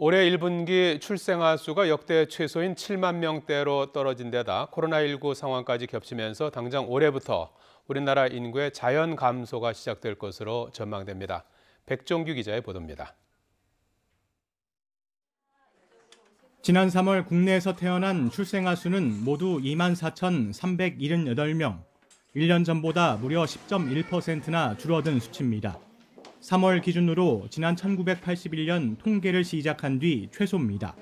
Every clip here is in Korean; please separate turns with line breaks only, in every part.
올해 1분기 출생아 수가 역대 최소인 7만 명대로 떨어진 데다 코로나19 상황까지 겹치면서 당장 올해부터 우리나라 인구의 자연 감소가 시작될 것으로 전망됩니다. 백종규 기자의 보도입니다.
지난 3월 국내에서 태어난 출생아 수는 모두 24,378명, 1년 전보다 무려 10.1%나 줄어든 수치입니다. 3월 기준으로 지난 1981년 통계를 시작한 뒤 최소입니다.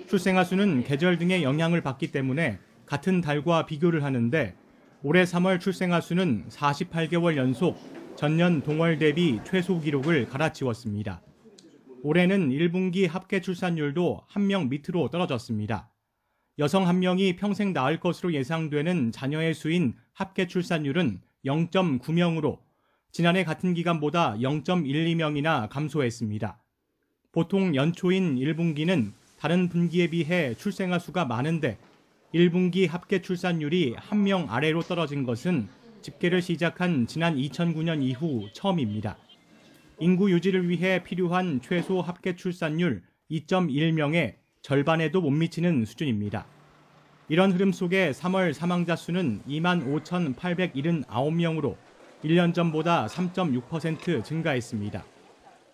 출생아 수는 계절 등의 영향을 받기 때문에 같은 달과 비교를 하는데 올해 3월 출생아 수는 48개월 연속 전년 동월 대비 최소 기록을 갈아치웠습니다. 올해는 1분기 합계 출산율도 1명 밑으로 떨어졌습니다. 여성 1명이 평생 낳을 것으로 예상되는 자녀의 수인 합계 출산율은 0.9명으로 지난해 같은 기간보다 0.12명이나 감소했습니다. 보통 연초인 1분기는 다른 분기에 비해 출생아 수가 많은데 1분기 합계 출산율이 1명 아래로 떨어진 것은 집계를 시작한 지난 2009년 이후 처음입니다. 인구 유지를 위해 필요한 최소 합계 출산율 2.1명의 절반에도 못 미치는 수준입니다. 이런 흐름 속에 3월 사망자 수는 25,879명으로 1년 전보다 3.6% 증가했습니다.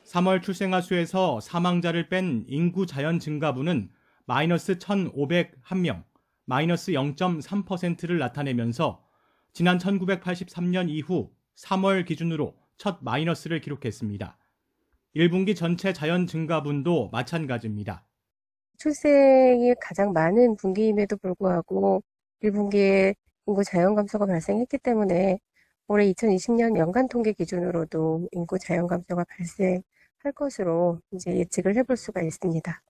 3월 출생아 수에서 사망자를 뺀 인구 자연 증가분은 마이너스 1,501명, 마이너스 0.3%를 나타내면서 지난 1983년 이후 3월 기준으로 첫 마이너스를 기록했습니다. 1분기 전체 자연 증가분도 마찬가지입니다.
출생이 가장 많은 분기임에도 불구하고 1분기에 인구 자연 감소가 발생했기 때문에 올해 2020년 연간 통계 기준으로도 인구 자연 감소가 발생할 것으로 이제 예측을 해볼 수가 있습니다.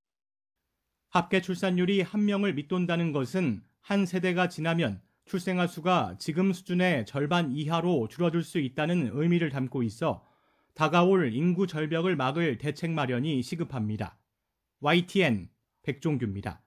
합계 출산율이 1명을 밑돈다는 것은 한 세대가 지나면 출생아 수가 지금 수준의 절반 이하로 줄어들 수 있다는 의미를 담고 있어 다가올 인구 절벽을 막을 대책 마련이 시급합니다. YTN 백종규입니다.